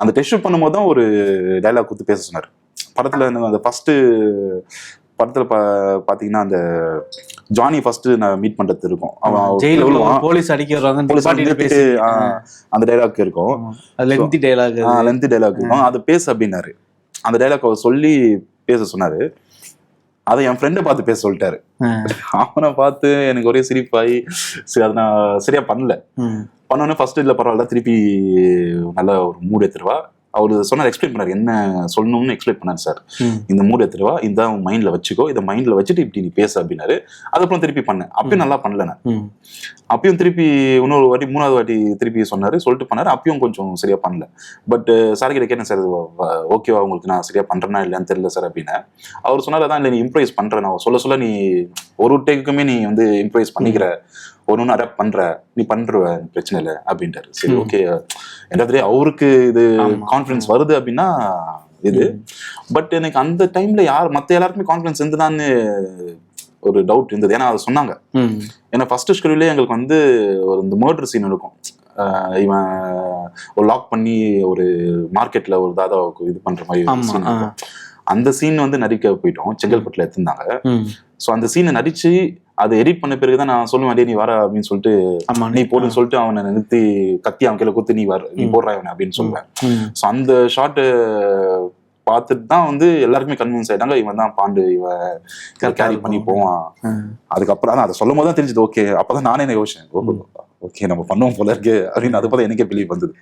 அந்த test shoot பண்ணும்போது தான் ஒரு டைலாக் கொடுத்து பேச சொன்னார். படத்துல அந்த ஃபர்ஸ்ட் படத்துல பாத்தீங்கன்னா அந்த ஜானி ஃபர்ஸ்ட் நான் மீட் பண்றது இருக்கும், அவன் ஜெயிலுக்குள்ள போலீஸ் அடிக்கிறாங்க அந்த டைலாக் இருக்கும், லென்த்தி டைலாக் இருக்கும், அது பேசு அப்படின்னாரு. அந்த டைலாக் அவர் சொல்லி பேச சொன்னாரு. அதை என் ஃப்ரெண்டை பார்த்து பேச சொல்லிட்டாரு. அவனை பார்த்து எனக்கு ஒரே சிரிப்பாகி சரி அதை நான் சரியா பண்ணல. பண்ணோன்னே ஃபர்ஸ்ட் இல்லை பரவாயில்ல, திருப்பி நல்ல ஒரு மூட் எடுத்துருவா. அவரு சொன்னார், எக்ஸ்பிளைன் பண்ணாரு என்ன சொல்லணும்னு எக்ஸ்பிளைன் பண்ணாரு. சார் இந்த மூட் எடுத்துருவா, இதான் மைண்ட்ல வச்சுக்கோ, இதை மைண்ட்ல வச்சுட்டு இப்படி நீ பேச அப்படின்னாரு. அதுக்கப்புறம் திருப்பி பண்ணேன். அப்பயும் நல்லா பண்ணல நான். அப்பயும் திருப்பி இன்னொரு வாட்டி 3வது வாட்டி திருப்பி சொன்னாரு, சொல்லிட்டு பண்ணாரு. அப்பயும் கொஞ்சம் சரியா பண்ணல. பட் சார் கிட்ட கேட்டேன், சார் ஓகேவா உங்களுக்கு நான் சரியா பண்றேன்னா இல்லைன்னு தெரியல சார் அப்படின்னு. அவர் சொன்னார், அதான் இல்லை நீ இம்ப்ரைஸ் பண்ற, நான் சொல்ல நீ ஒரு டேக்குமே நீ வந்து இம்ப்ரைஸ் பண்ணிக்கிற, ஒன்னு அடாப்ட் பண்ற, நீ பண்ற பிரச்சனை இல்லை அப்படின்ட்டாரு. சரி ஓகே, என்ன அவருக்கு இது கான்ஃபிடன்ஸ் வருது அப்படின்னா இது. பட் எனக்கு அந்த டைம்ல மத்த எல்லாருக்குமே கான்ஃபிடன்ஸ் இருந்துதான்னு ஒரு டவுட் இருந்தது. ஏன்னா அதை சொன்னாங்க. ஏன்னா ஃபர்ஸ்ட் ஷெட்யூல்லே எங்களுக்கு வந்து ஒரு இந்த மர்டர் சீன் இருக்கும். இவன் ஒரு லாக் பண்ணி ஒரு மார்க்கெட்ல ஒரு தாதாவுக்கு இது பண்ற மாதிரி சீன் இருக்கும். அந்த சீன் வந்து நடிக்க போயிட்டோம், செங்கல்பட்டுல எடுத்திருந்தாங்க. ஸோ அந்த சீனை நடிச்சு அதை எடிட் பண்ண பிறகுதான் நான் சொல்லுவேன், டே நீ வர அப்படின்னு சொல்லிட்டு, நீ போடுன்னு சொல்லிட்டு அவனை நிறுத்தி கத்தி அவன் கையில குத்து, நீ போடுற அவனை அப்படின்னு சொல்லுவேன். ஸோ அந்த ஷார்ட் பார்த்துட்டு தான் வந்து எல்லாருக்குமே கன்வின்ஸ் ஆயிட்டாங்க, இவன் தான் பாண்டு, இவன் கேரி பண்ணி போவான். அதுக்கப்புறம் தான் அதை சொல்லும் போது தான் தெரிஞ்சது. ஓகே, அப்பதான் நானே யோசிச்சேன், ஓகே நம்ம பண்ணுவோம் போல இருக்கு அப்படின்னு. அது போல எனக்கே பிலீவ் வந்தது.